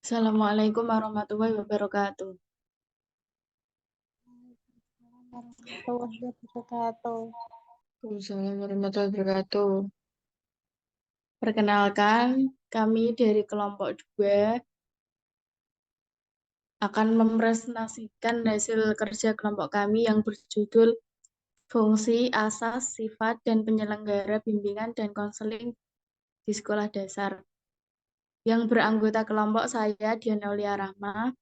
Assalamualaikum warahmatullahi wabarakatuh. Warahmatullahi wabarakatuh. Waalaikumsalam warahmatullahi wabarakatuh. Perkenalkan, kami dari kelompok 2 akan mempresentasikan hasil kerja kelompok kami yang berjudul Fungsi, Asas, Sifat, dan Penyelenggara Bimbingan dan Konseling di Sekolah Dasar. Yang beranggota kelompok saya, Diana Aulia Rahma,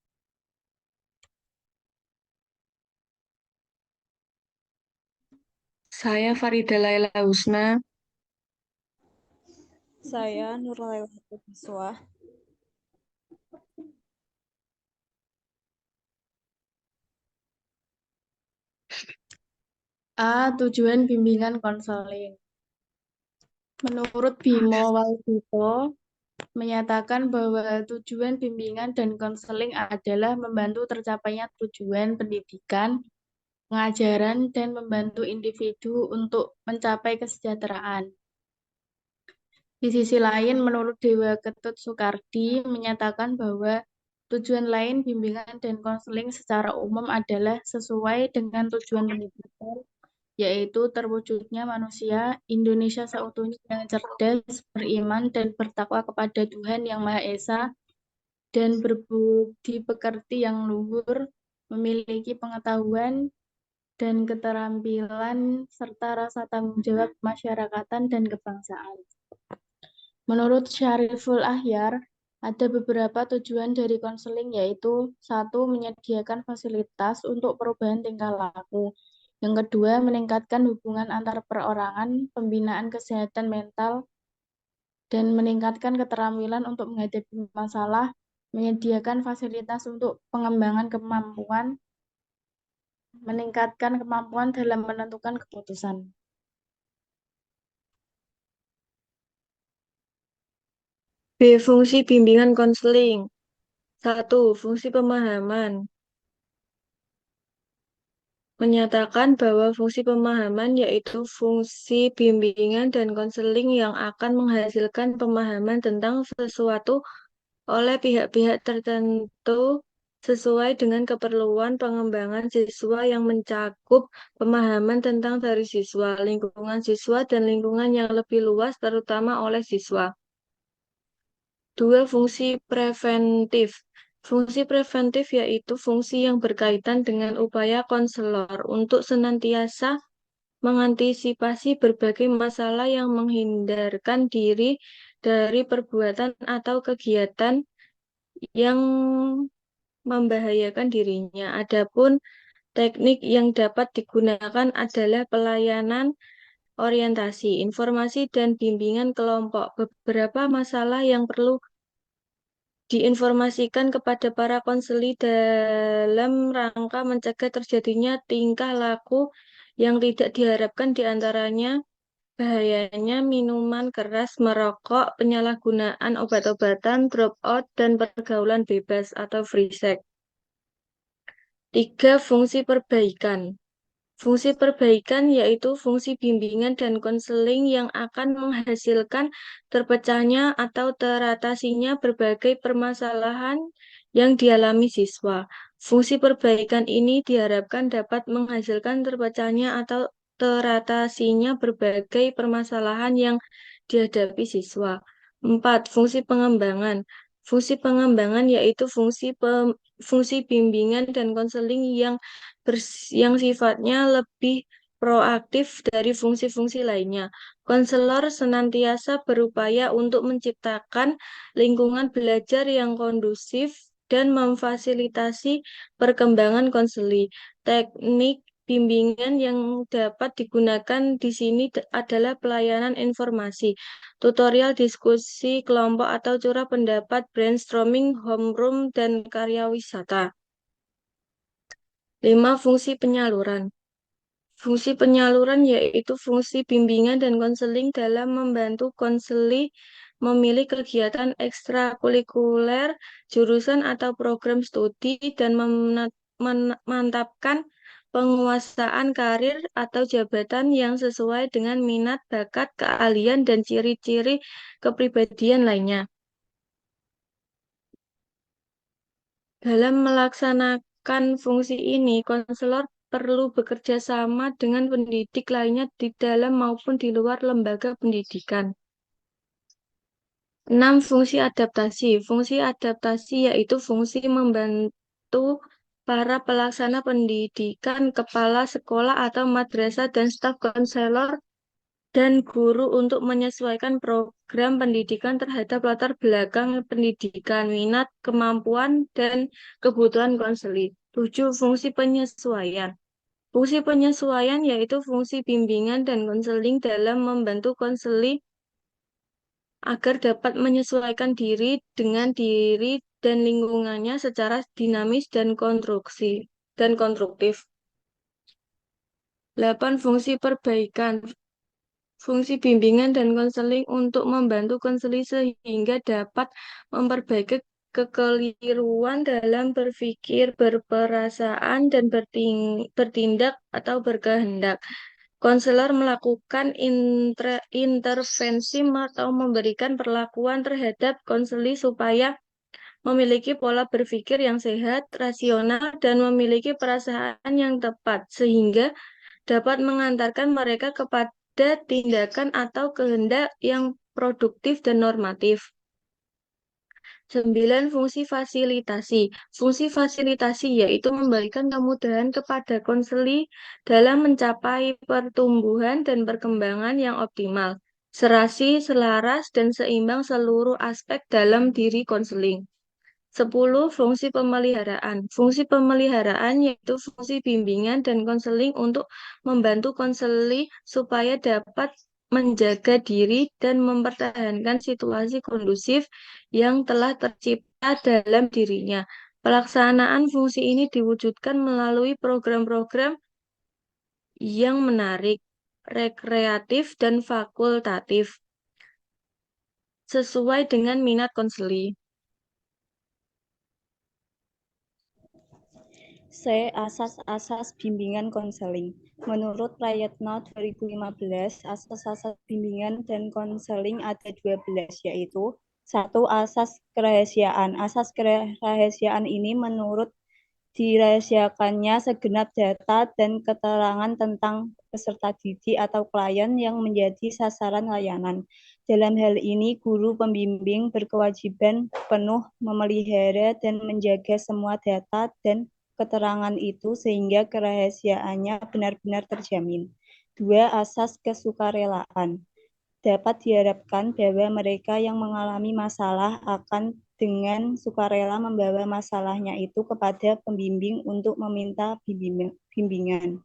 Saya Farida Laila Husna. Saya Nurlaila Siswa. A. Tujuan bimbingan konseling. Menurut Bimo Waldito, menyatakan bahwa tujuan bimbingan dan konseling adalah membantu tercapainya tujuan pendidikan, pengajaran, dan membantu individu untuk mencapai kesejahteraan. Di sisi lain, menurut Dewa Ketut Soekardi, menyatakan bahwa tujuan lain bimbingan dan konseling secara umum adalah sesuai dengan tujuan pendidikan, yaitu terwujudnya manusia Indonesia seutuhnya yang cerdas, beriman, dan bertakwa kepada Tuhan Yang Maha Esa, dan berbudi pekerti yang luhur, memiliki pengetahuan dan keterampilan, serta rasa tanggung jawab masyarakatan dan kebangsaan. Menurut Syariful Ahyar, ada beberapa tujuan dari konseling, yaitu 1. Menyediakan fasilitas untuk perubahan tingkah laku. Yang kedua, meningkatkan hubungan antar perorangan, pembinaan kesehatan mental, dan meningkatkan keterampilan untuk menghadapi masalah, menyediakan fasilitas untuk pengembangan kemampuan, meningkatkan kemampuan dalam menentukan keputusan. B. Fungsi bimbingan konseling. 1. Fungsi pemahaman. Menyatakan bahwa fungsi pemahaman yaitu fungsi bimbingan dan konseling yang akan menghasilkan pemahaman tentang sesuatu oleh pihak-pihak tertentu sesuai dengan keperluan pengembangan siswa yang mencakup pemahaman tentang dari siswa, lingkungan siswa, dan lingkungan yang lebih luas terutama oleh siswa. 2. Fungsi preventif. Fungsi preventif yaitu fungsi yang berkaitan dengan upaya konselor untuk senantiasa mengantisipasi berbagai masalah yang menghindarkan diri dari perbuatan atau kegiatan yang membahayakan dirinya. Adapun teknik yang dapat digunakan adalah pelayanan, orientasi, informasi, dan bimbingan kelompok. Beberapa masalah yang perlu diinformasikan kepada para konseli dalam rangka mencegah terjadinya tingkah laku yang tidak diharapkan, diantaranya bahayanya minuman keras, merokok, penyalahgunaan obat-obatan, dropout, dan pergaulan bebas atau free sex. 3. Fungsi perbaikan. Fungsi perbaikan yaitu fungsi bimbingan dan konseling yang akan menghasilkan terpecahnya atau teratasinya berbagai permasalahan yang dialami siswa. Fungsi perbaikan ini diharapkan dapat menghasilkan terpecahnya atau teratasinya berbagai permasalahan yang dihadapi siswa. 4. Fungsi pengembangan. Fungsi pengembangan yaitu fungsi bimbingan dan konseling yang sifatnya lebih proaktif dari fungsi-fungsi lainnya. Konselor senantiasa berupaya untuk menciptakan lingkungan belajar yang kondusif dan memfasilitasi perkembangan konseli. Teknik bimbingan yang dapat digunakan di sini adalah pelayanan informasi, tutorial, diskusi kelompok atau curah pendapat, brainstorming, homeroom, dan karya wisata. 5. Fungsi penyaluran. Fungsi penyaluran yaitu fungsi bimbingan dan konseling dalam membantu konseli memilih kegiatan ekstrakurikuler, jurusan atau program studi, dan memantapkan penguasaan karir atau jabatan yang sesuai dengan minat, bakat, keahlian, dan ciri-ciri kepribadian lainnya. Dalam melaksanakan fungsi ini, konselor perlu bekerja sama dengan pendidik lainnya di dalam maupun di luar lembaga pendidikan. 6. Fungsi adaptasi. Fungsi adaptasi yaitu fungsi membantu para pelaksana pendidikan, kepala sekolah atau madrasah dan staf konselor dan guru untuk menyesuaikan program pendidikan terhadap latar belakang pendidikan, minat, kemampuan, dan kebutuhan konseli. 7. Fungsi penyesuaian. Fungsi penyesuaian yaitu fungsi bimbingan dan konseling dalam membantu konseli agar dapat menyesuaikan diri dengan diri dan lingkungannya secara dinamis dan konstruktif. 8. Fungsi perbaikan. Fungsi bimbingan dan konseling untuk membantu konseli sehingga dapat memperbaiki kekeliruan dalam berpikir, berperasaan, dan bertindak atau berkehendak. Konselor melakukan intervensi atau memberikan perlakuan terhadap konseli supaya memiliki pola berpikir yang sehat, rasional, dan memiliki perasaan yang tepat, sehingga dapat mengantarkan mereka kepada tindakan atau kehendak yang produktif dan normatif. 9. Fungsi fasilitasi. Fungsi fasilitasi yaitu memberikan kemudahan kepada konseli dalam mencapai pertumbuhan dan perkembangan yang optimal, serasi, selaras, dan seimbang seluruh aspek dalam diri konseling. 10. Fungsi pemeliharaan. Fungsi pemeliharaan yaitu fungsi bimbingan dan konseling untuk membantu konseli supaya dapat menjaga diri dan mempertahankan situasi kondusif yang telah tercipta dalam dirinya. Pelaksanaan fungsi ini diwujudkan melalui program-program yang menarik, rekreatif, dan fakultatif sesuai dengan minat konseli. C. Asas-asas bimbingan konseling. Menurut Prayitno 2015, asas-asas bimbingan dan konseling ada 12, yaitu 1. Asas kerahasiaan. Asas kerahasiaan ini menurut dirahasiakannya segenap data dan keterangan tentang peserta didik atau klien yang menjadi sasaran layanan. Dalam hal ini, guru pembimbing berkewajiban penuh memelihara dan menjaga semua data dan keterangan itu sehingga kerahasiaannya benar-benar terjamin. 2. Asas kesukarelaan. Dapat diharapkan bahwa mereka yang mengalami masalah akan dengan sukarela membawa masalahnya itu kepada pembimbing untuk meminta bimbingan.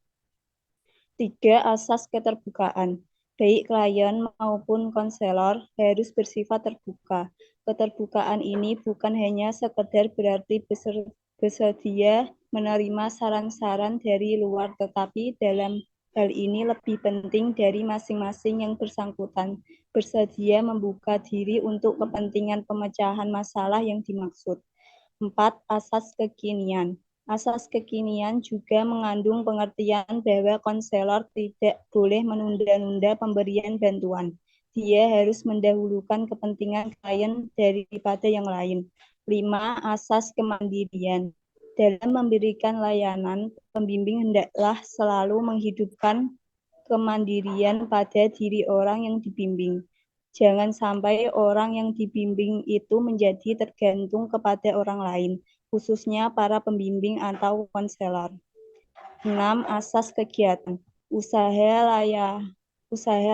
3. Asas keterbukaan. Baik klien maupun konselor harus bersifat terbuka. Keterbukaan ini bukan hanya sekedar berarti bersedia menerima saran-saran dari luar, tetapi dalam hal ini lebih penting dari masing-masing yang bersangkutan bersedia membuka diri untuk kepentingan pemecahan masalah yang dimaksud. 4. Asas kekinian. Asas kekinian juga mengandung pengertian bahwa konselor tidak boleh menunda-nunda pemberian bantuan. Dia harus mendahulukan kepentingan klien daripada yang lain. 5. Asas kemandirian. Dalam memberikan layanan, pembimbing hendaklah selalu menghidupkan kemandirian pada diri orang yang dibimbing. Jangan sampai orang yang dibimbing itu menjadi tergantung kepada orang lain, khususnya para pembimbing atau konselor. 6. Asas kegiatan. Usaha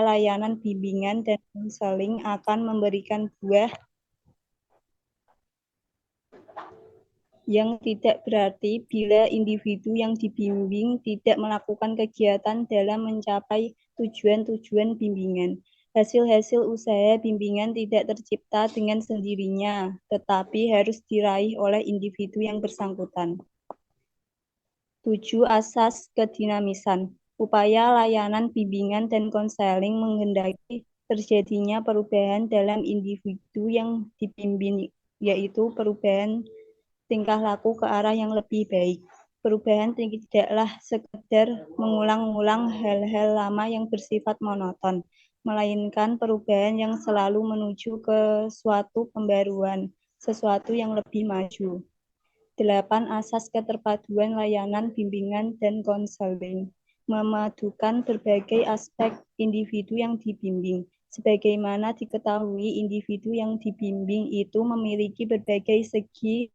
layanan bimbingan dan konseling akan memberikan buah yang tidak berarti bila individu yang dibimbing tidak melakukan kegiatan dalam mencapai tujuan-tujuan bimbingan. Hasil-hasil usaha bimbingan tidak tercipta dengan sendirinya, tetapi harus diraih oleh individu yang bersangkutan. 7. Asas kedinamisan. Upaya layanan bimbingan dan konseling menghendaki terjadinya perubahan dalam individu yang dibimbing, yaitu perubahan tingkah laku ke arah yang lebih baik. Perubahan tidaklah sekedar mengulang-ulang hal-hal lama yang bersifat monoton, melainkan perubahan yang selalu menuju ke suatu pembaruan, sesuatu yang lebih maju. 8. Asas keterpaduan layanan bimbingan dan konseling. Memadukan berbagai aspek individu yang dibimbing. Sebagaimana diketahui, individu yang dibimbing itu memiliki berbagai segi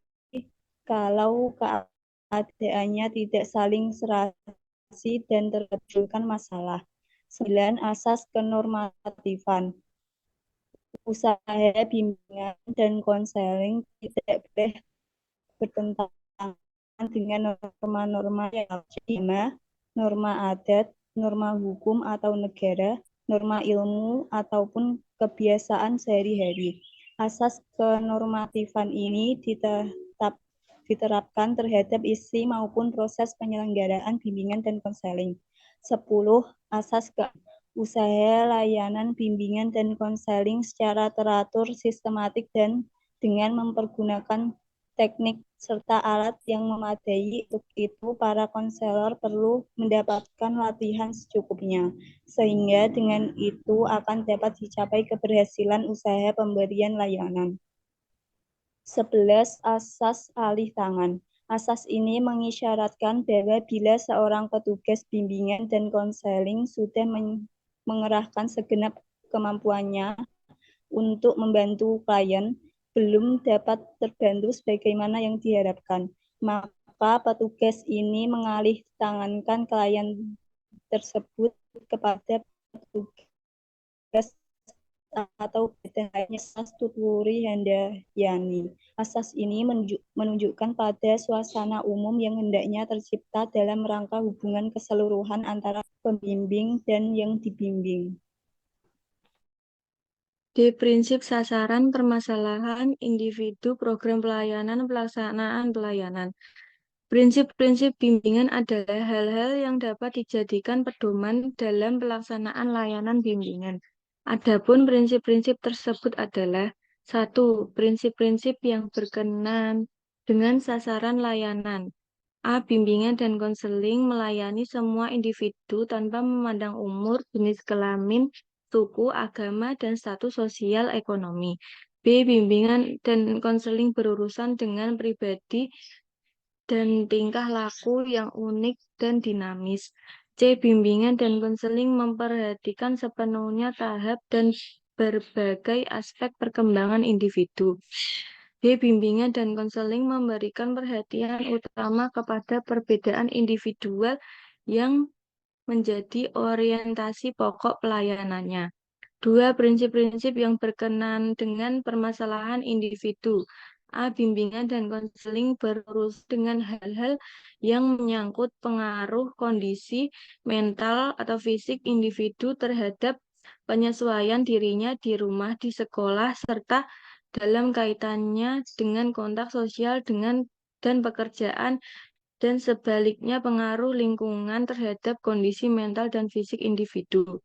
kalau keadaannya tidak saling serasi dan terjadikan masalah. 9. Asas kenormatifan. Usaha bimbingan dan konseling tidak boleh bertentangan dengan norma-norma yang ada, norma adat, norma hukum atau negara, norma ilmu, ataupun kebiasaan sehari-hari. Asas kenormatifan ini diterapkan terhadap isi maupun proses penyelenggaraan bimbingan dan konseling. 10. Asas usaha layanan bimbingan dan konseling secara teratur, sistematik, dan dengan mempergunakan teknik serta alat yang memadai. Untuk itu, para konselor perlu mendapatkan latihan secukupnya, sehingga dengan itu akan dapat dicapai keberhasilan usaha pemberian layanan. 11. Asas alih tangan. Asas ini mengisyaratkan bahwa bila seorang petugas bimbingan dan konseling sudah mengerahkan segenap kemampuannya untuk membantu klien, belum dapat terbantu sebagaimana yang diharapkan, maka petugas ini mengalih tangankan klien tersebut kepada petugas atau badan lainnya. Asas Tuturi Handayani. Asas ini menunjukkan pada suasana umum yang hendaknya tercipta dalam rangka hubungan keseluruhan antara pembimbing dan yang dibimbing. Di prinsip sasaran permasalahan individu program pelayanan pelaksanaan pelayanan. Prinsip-prinsip bimbingan adalah hal-hal yang dapat dijadikan pedoman dalam pelaksanaan layanan bimbingan. Adapun prinsip-prinsip tersebut adalah 1. Prinsip-prinsip yang berkenan dengan sasaran layanan. A. Bimbingan dan konseling melayani semua individu tanpa memandang umur, jenis kelamin, suku, agama, dan status sosial ekonomi. B. Bimbingan dan konseling berurusan dengan pribadi dan tingkah laku yang unik dan dinamis. C. Bimbingan dan konseling memperhatikan sepenuhnya tahap dan berbagai aspek perkembangan individu. D. Bimbingan dan konseling memberikan perhatian utama kepada perbedaan individual yang menjadi orientasi pokok pelayanannya. 2. Prinsip-prinsip yang berkenan dengan permasalahan individu. A. Bimbingan dan konseling berurusan dengan hal-hal yang menyangkut pengaruh kondisi mental atau fisik individu terhadap penyesuaian dirinya di rumah, di sekolah, serta dalam kaitannya dengan kontak sosial dan pekerjaan, dan sebaliknya pengaruh lingkungan terhadap kondisi mental dan fisik individu.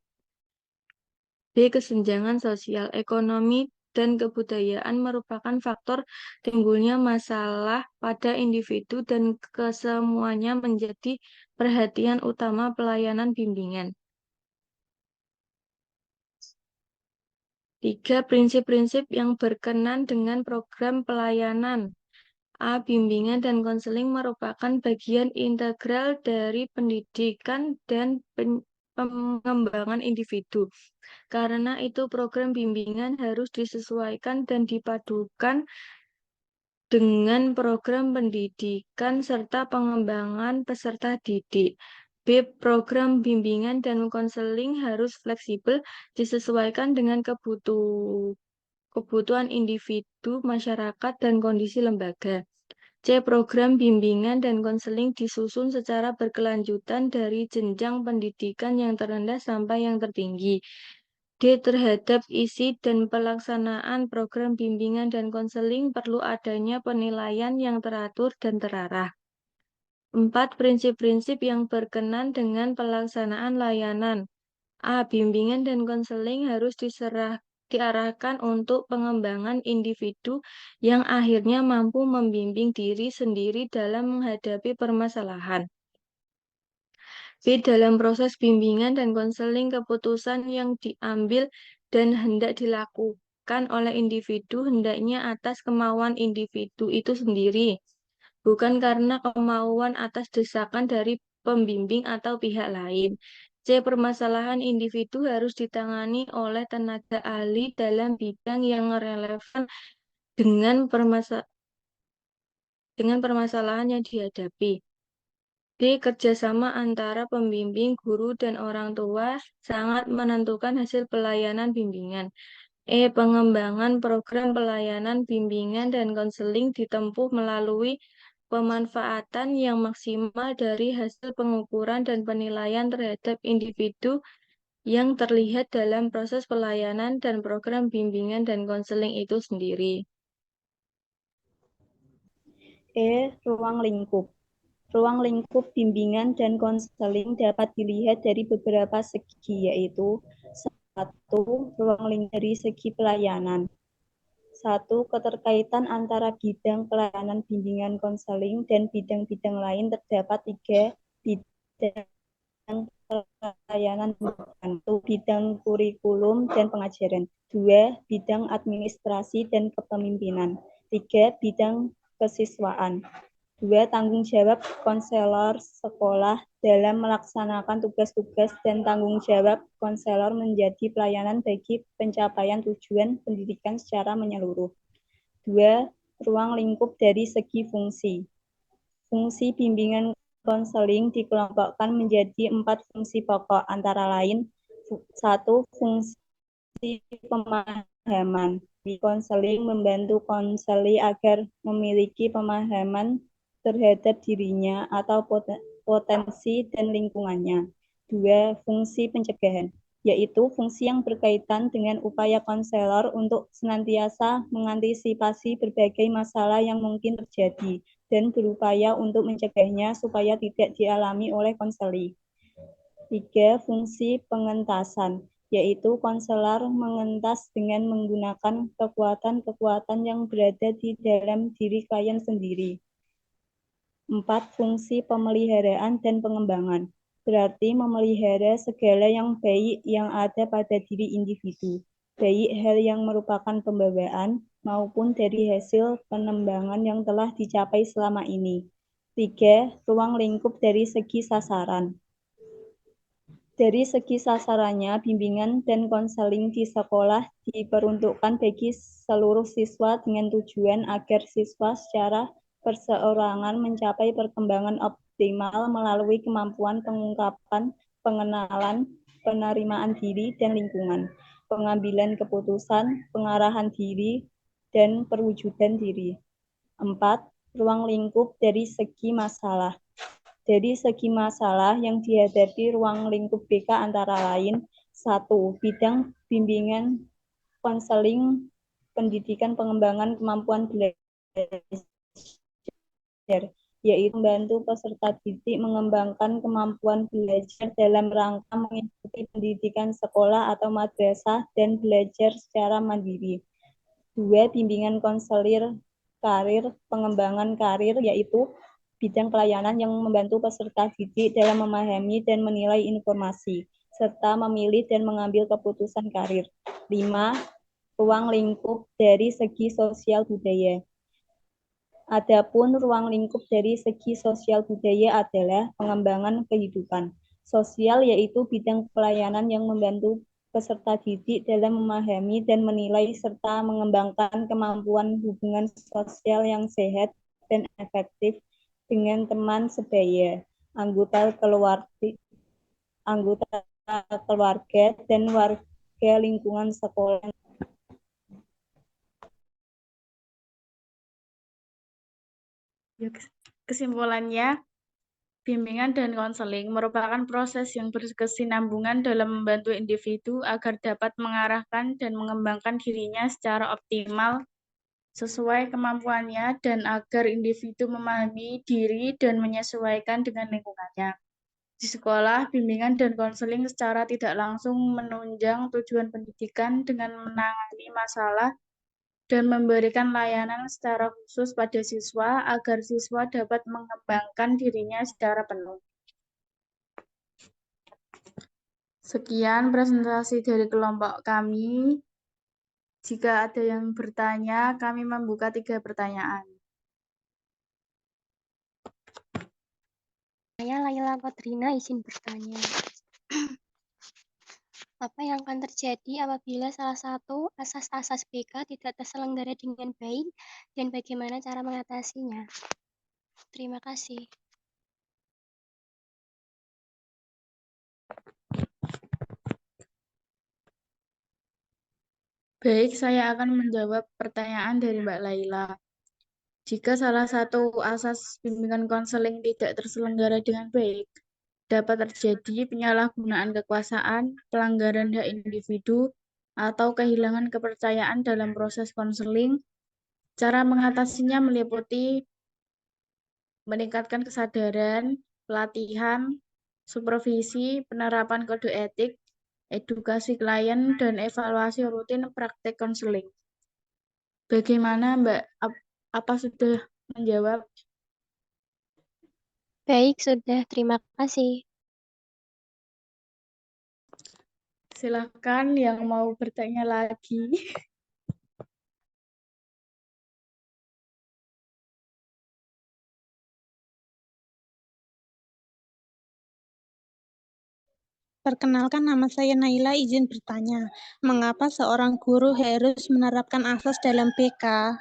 B. Kesenjangan sosial, ekonomi, dan kebudayaan merupakan faktor timbulnya masalah pada individu dan kesemuanya menjadi perhatian utama pelayanan bimbingan. 3. Prinsip-prinsip yang berkenan dengan program pelayanan. A. Bimbingan dan konseling merupakan bagian integral dari pendidikan dan pengembangan individu. Karena itu, program bimbingan harus disesuaikan dan dipadukan dengan program pendidikan serta pengembangan peserta didik. B. Program bimbingan dan konseling harus fleksibel, disesuaikan dengan kebutuhan individu, masyarakat, dan kondisi lembaga. C. Program bimbingan dan konseling disusun secara berkelanjutan dari jenjang pendidikan yang terendah sampai yang tertinggi. D. Terhadap isi dan pelaksanaan program bimbingan dan konseling perlu adanya penilaian yang teratur dan terarah. 4. Prinsip-prinsip yang berkenan dengan pelaksanaan layanan. A. Bimbingan dan konseling harus diarahkan untuk pengembangan individu yang akhirnya mampu membimbing diri sendiri dalam menghadapi permasalahan. B. Dalam proses bimbingan dan konseling, keputusan yang diambil dan hendak dilakukan oleh individu hendaknya atas kemauan individu itu sendiri, bukan karena kemauan atas desakan dari pembimbing atau pihak lain. C. Permasalahan individu harus ditangani oleh tenaga ahli dalam bidang yang relevan dengan permasalahan yang dihadapi. D. Kerjasama antara pembimbing, guru, dan orang tua sangat menentukan hasil pelayanan bimbingan. E. Pengembangan program pelayanan bimbingan dan konseling ditempuh melalui pemanfaatan yang maksimal dari hasil pengukuran dan penilaian terhadap individu yang terlihat dalam proses pelayanan dan program bimbingan dan konseling itu sendiri. E. Ruang lingkup. Ruang lingkup bimbingan dan konseling dapat dilihat dari beberapa segi, yaitu 1. Ruang lingkup dari segi pelayanan. 1. Keterkaitan antara bidang pelayanan bimbingan konseling dan bidang-bidang lain terdapat 3 bidang pelayanan bimbingan, 1. Bidang kurikulum dan pengajaran, 2. Bidang administrasi dan kepemimpinan, 3. Bidang kesiswaan. 2. Tanggung jawab konselor sekolah dalam melaksanakan tugas-tugas dan tanggung jawab konselor menjadi pelayanan bagi pencapaian tujuan pendidikan secara menyeluruh. 2. Ruang lingkup dari segi fungsi. Fungsi bimbingan konseling dikelompokkan menjadi 4 fungsi pokok, antara lain 1. Fungsi pemahaman. Konseling membantu konseli agar memiliki pemahaman terhadap dirinya atau potensi dan lingkungannya. 2. Fungsi pencegahan, yaitu fungsi yang berkaitan dengan upaya konselor untuk senantiasa mengantisipasi berbagai masalah yang mungkin terjadi dan berupaya untuk mencegahnya supaya tidak dialami oleh konseli. 3. Fungsi pengentasan, yaitu konselor mengentas dengan menggunakan kekuatan-kekuatan yang berada di dalam diri klien sendiri. 4. Fungsi pemeliharaan dan pengembangan, berarti memelihara segala yang baik yang ada pada diri individu, baik hal yang merupakan pembawaan maupun dari hasil pengembangan yang telah dicapai selama ini. 3. Ruang lingkup dari segi sasaran. Dari segi sasarannya, bimbingan dan konseling di sekolah diperuntukkan bagi seluruh siswa dengan tujuan agar siswa secara perseorangan mencapai perkembangan optimal melalui kemampuan pengungkapan, pengenalan, penerimaan diri dan lingkungan, pengambilan keputusan, pengarahan diri, dan perwujudan diri. 4. Ruang lingkup dari segi masalah. Dari segi masalah yang dihadapi ruang lingkup BK antara lain 1. Bidang bimbingan konseling pendidikan pengembangan kemampuan belajar, yaitu membantu peserta didik mengembangkan kemampuan belajar dalam rangka mengikuti pendidikan sekolah atau madrasah dan belajar secara mandiri. 2. Bimbingan konselir karir pengembangan karir, yaitu bidang pelayanan yang membantu peserta didik dalam memahami dan menilai informasi, serta memilih dan mengambil keputusan karir. 5. Ruang lingkup dari segi sosial budaya. Adapun ruang lingkup dari segi sosial budaya adalah pengembangan kehidupan sosial, yaitu bidang pelayanan yang membantu peserta didik dalam memahami dan menilai serta mengembangkan kemampuan hubungan sosial yang sehat dan efektif dengan teman sebaya, anggota keluarga dan warga lingkungan sekolah. Kesimpulannya, bimbingan dan konseling merupakan proses yang berkesinambungan dalam membantu individu agar dapat mengarahkan dan mengembangkan dirinya secara optimal sesuai kemampuannya dan agar individu memahami diri dan menyesuaikan dengan lingkungannya. Di sekolah, bimbingan dan konseling secara tidak langsung menunjang tujuan pendidikan dengan menangani masalah dan memberikan layanan secara khusus pada siswa agar siswa dapat mengembangkan dirinya secara penuh. Sekian presentasi dari kelompok kami. Jika ada yang bertanya, kami membuka 3 pertanyaan. Saya Laila Kodrina izin bertanya. Apa yang akan terjadi apabila salah satu asas-asas BK tidak terselenggara dengan baik dan bagaimana cara mengatasinya? Terima kasih. Baik, saya akan menjawab pertanyaan dari Mbak Laila. Jika salah satu asas bimbingan konseling tidak terselenggara dengan baik, dapat terjadi penyalahgunaan kekuasaan, pelanggaran hak individu, atau kehilangan kepercayaan dalam proses konseling. Cara mengatasinya meliputi meningkatkan kesadaran, pelatihan, supervisi, penerapan kode etik, edukasi klien, dan evaluasi rutin praktek konseling. Bagaimana, Mbak? Apa sudah menjawab? Baik, sudah. Terima kasih. Silakan yang mau bertanya lagi. Perkenalkan, nama saya Naila, izin bertanya. Mengapa seorang guru harus menerapkan asas dalam BK?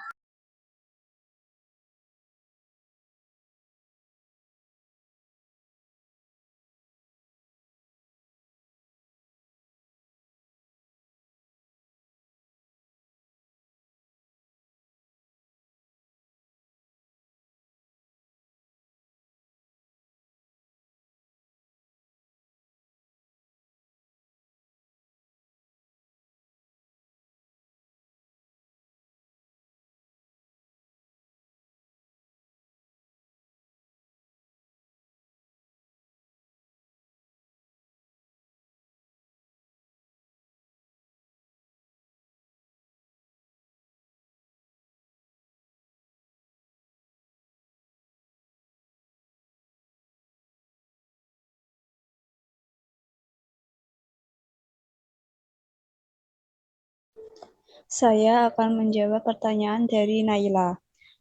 Saya akan menjawab pertanyaan dari Naila.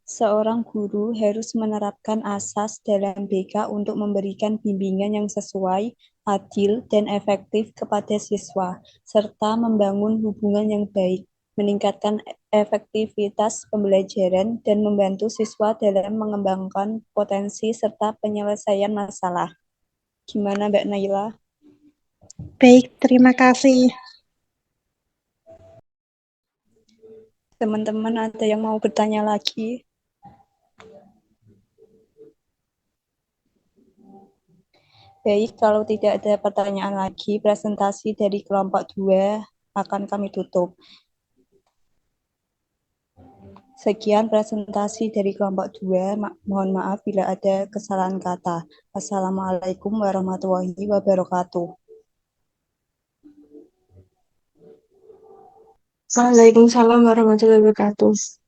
Seorang guru harus menerapkan asas dalam BK untuk memberikan bimbingan yang sesuai, adil, dan efektif kepada siswa, serta membangun hubungan yang baik, meningkatkan efektivitas pembelajaran, dan membantu siswa dalam mengembangkan potensi serta penyelesaian masalah. Gimana, Mbak Naila? Baik, terima kasih. Teman-teman ada yang mau bertanya lagi? Baik, kalau tidak ada pertanyaan lagi, presentasi dari kelompok 2 akan kami tutup. Sekian presentasi dari kelompok 2. Mohon maaf bila ada kesalahan kata. Assalamualaikum warahmatullahi wabarakatuh. Waalaikumsalam warahmatullahi wabarakatuh.